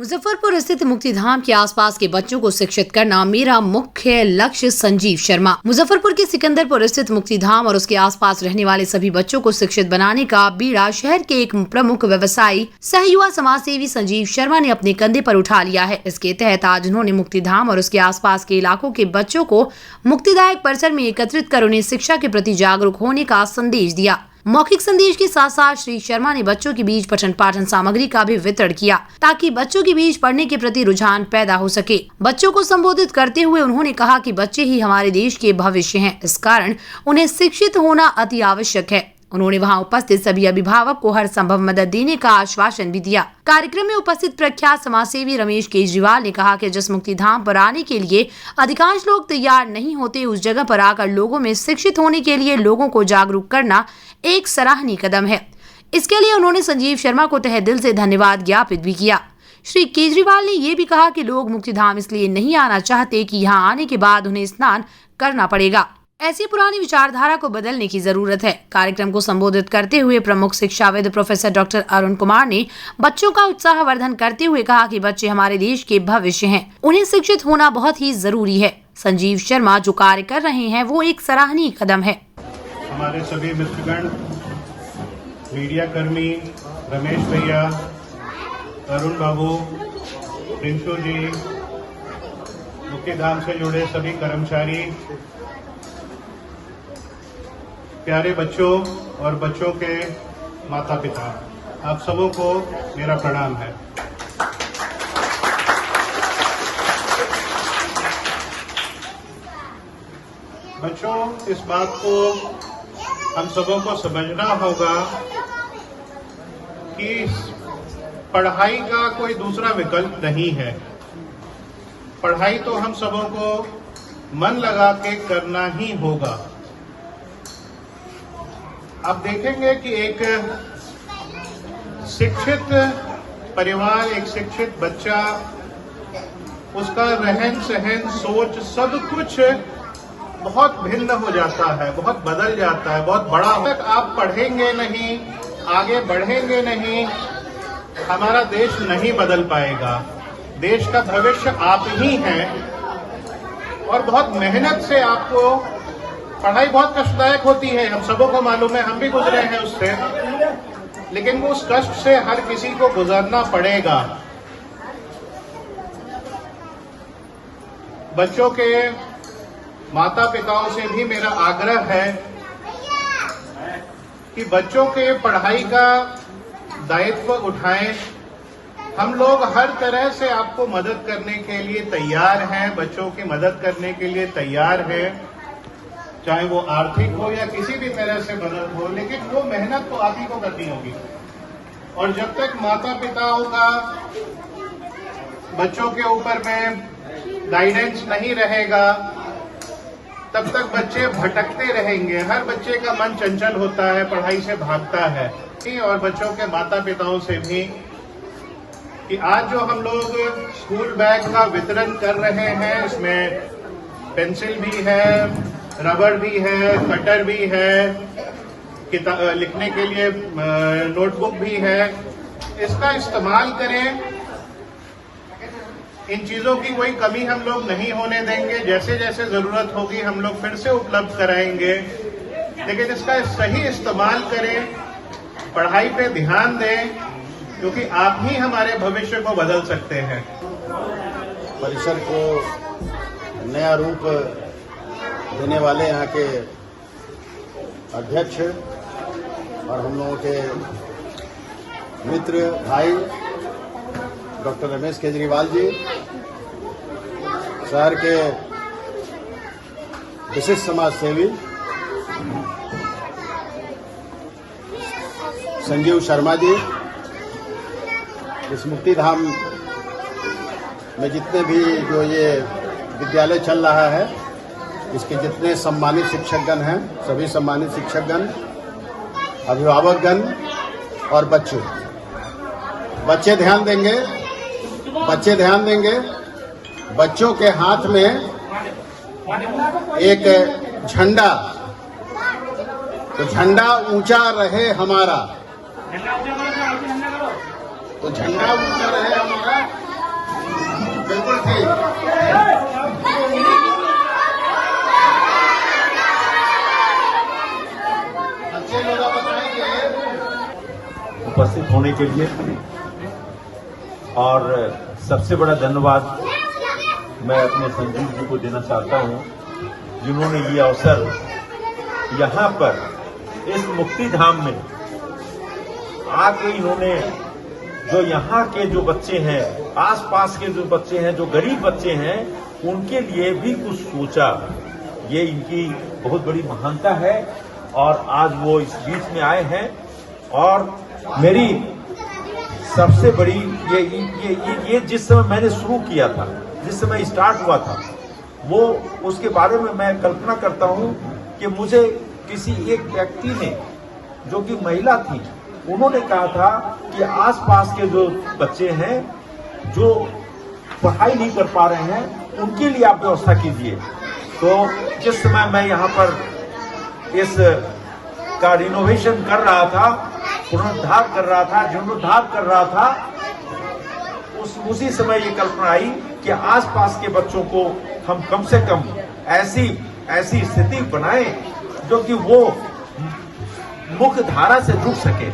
मुजफ्फरपुर स्थित मुक्तिधाम के आसपास के बच्चों को शिक्षित करना मेरा मुख्य लक्ष्य। संजीव शर्मा। मुजफ्फरपुर के सिकंदरपुर स्थित मुक्तिधाम और उसके आसपास रहने वाले सभी बच्चों को शिक्षित बनाने का बीड़ा शहर के एक प्रमुख व्यवसायी सह युवा समाज सेवी संजीव शर्मा ने अपने कंधे पर उठा लिया है। इसके तहत आज उन्होंने मुक्तिधाम और उसके आसपास के इलाकों के बच्चों को मुक्तिदायक परिसर में एकत्रित कर उन्हें शिक्षा के प्रति जागरूक होने का संदेश दिया। मौखिक संदेश के साथ साथ श्री शर्मा ने बच्चों के बीच पठन पाठन सामग्री का भी वितरण किया ताकि बच्चों के बीच पढ़ने के प्रति रुझान पैदा हो सके। बच्चों को संबोधित करते हुए उन्होंने कहा कि बच्चे ही हमारे देश के भविष्य हैं, इस कारण उन्हें शिक्षित होना अति आवश्यक है। उन्होंने वहां उपस्थित सभी अभिभावक को हर संभव मदद देने का आश्वासन भी दिया। कार्यक्रम में उपस्थित प्रख्यात समाजसेवी रमेश केजरीवाल ने कहा कि जिस मुक्तिधाम पर आने के लिए अधिकांश लोग तैयार नहीं होते, उस जगह पर आकर लोगों में शिक्षित होने के लिए लोगों को जागरूक करना एक सराहनीय कदम है। इसके लिए उन्होंने संजीव शर्मा को तहे दिल से धन्यवाद ज्ञापित भी किया। श्री केजरीवाल ने ये भी कहा कि लोग मुक्तिधाम इसलिए नहीं आना चाहते कि यहाँ आने के बाद उन्हें स्नान करना पड़ेगा। ऐसी पुरानी विचारधारा को बदलने की जरूरत है। कार्यक्रम को संबोधित करते हुए प्रमुख शिक्षाविद प्रोफेसर डॉक्टर अरुण कुमार ने बच्चों का उत्साहवर्धन करते हुए कहा कि बच्चे हमारे देश के भविष्य हैं, उन्हें शिक्षित होना बहुत ही जरूरी है। संजीव शर्मा जो कार्य कर रहे हैं वो एक सराहनीय कदम है। हमारे सभी मित्रगण, मीडिया कर्मी, रमेश भैया, अरुण बाबू, प्रिंशु जी, मुक्तिधाम से जुड़े सभी कर्मचारी, प्यारे बच्चों और बच्चों के माता पिता, आप सबों को मेरा प्रणाम है। बच्चों, इस बात को हम सबों को समझना होगा कि पढ़ाई का कोई दूसरा विकल्प नहीं है। पढ़ाई तो हम सबों को मन लगा के करना ही होगा। आप देखेंगे कि एक शिक्षित परिवार, एक शिक्षित बच्चा, उसका रहन सहन, सोच, सब कुछ बहुत भिन्न हो जाता है, बहुत बदल जाता है, बहुत बड़ा। तक आप पढ़ेंगे नहीं, आगे बढ़ेंगे नहीं, हमारा देश नहीं बदल पाएगा। देश का भविष्य आप ही हैं और बहुत मेहनत से आपको, पढ़ाई बहुत कष्टदायक होती है, हम सबों को मालूम है, हम भी गुजरे हैं उससे, लेकिन वो उस कष्ट से हर किसी को गुजरना पड़ेगा। बच्चों के माता पिताओं से भी मेरा आग्रह है कि बच्चों के पढ़ाई का दायित्व उठाएं। हम लोग हर तरह से आपको मदद करने के लिए तैयार हैं, बच्चों की मदद करने के लिए तैयार हैं, चाहे वो आर्थिक हो या किसी भी तरह से मदद हो, लेकिन वो मेहनत तो आप ही को करनी होगी। और जब तक माता पिताओं का बच्चों के ऊपर में गाइडेंस नहीं रहेगा, तब तक बच्चे भटकते रहेंगे। हर बच्चे का मन चंचल होता है, पढ़ाई से भागता है। और बच्चों के माता पिताओं से भी कि आज जो हम लोग स्कूल बैग का वितरण कर रहे हैं, इसमें पेंसिल भी है, रबर भी है, कटर भी है, लिखने के लिए नोटबुक भी है, इसका इस्तेमाल करें। इन चीजों की कोई कमी हम लोग नहीं होने देंगे। जैसे जैसे जरूरत होगी हम लोग फिर से उपलब्ध कराएंगे, लेकिन इसका सही इस्तेमाल करें, पढ़ाई पे ध्यान दें, क्योंकि आप ही हमारे भविष्य को बदल सकते हैं। परिसर को नया रूप देने वाले यहाँ के अध्यक्ष और हम लोगों के मित्र भाई डॉक्टर रमेश केजरीवाल जी, शहर के विशिष्ट समाज सेवी संजीव शर्मा जी, इस मुक्तिधाम में जितने भी जो ये विद्यालय चल रहा है, इसके जितने सम्मानित शिक्षकगण हैं, सभी सम्मानित शिक्षकगण, अभिभावकगण और बच्चे ध्यान देंगे। बच्चों के हाथ में एक झंडा, तो झंडा ऊंचा रहे हमारा, तो झंडा ऊंचा रहे हमारा। उपस्थित होने के लिए। और सबसे बड़ा धन्यवाद मैं अपने संजीव जी को देना चाहता हूं, जिन्होंने ये अवसर यहाँ पर इस मुक्ति धाम में आके इन्होंने जो यहाँ के जो बच्चे हैं, आसपास के जो बच्चे हैं, जो गरीब बच्चे हैं, उनके लिए भी कुछ सोचा। ये इनकी बहुत बड़ी महानता है और आज वो इस बीच में आए हैं। और मेरी सबसे बड़ी ये जिस समय मैंने शुरू किया था, जिस समय स्टार्ट हुआ था, वो उसके बारे में मैं कल्पना करता हूं कि मुझे किसी एक व्यक्ति ने, जो कि महिला थी, उन्होंने कहा था कि आसपास के जो बच्चे हैं जो पढ़ाई नहीं कर पा रहे हैं, उनके लिए आप व्यवस्था कीजिए। तो जिस समय मैं यहाँ पर इस का रिनोवेशन कर रहा था, पुनरुद्धार कर रहा था, जीर्णोद्धार कर रहा था, उसी समय ये कल्पना आई कि आसपास के बच्चों को हम कम से कम ऐसी स्थिति बनाएं जो कि वो मुख्य धारा से जुड़ सके।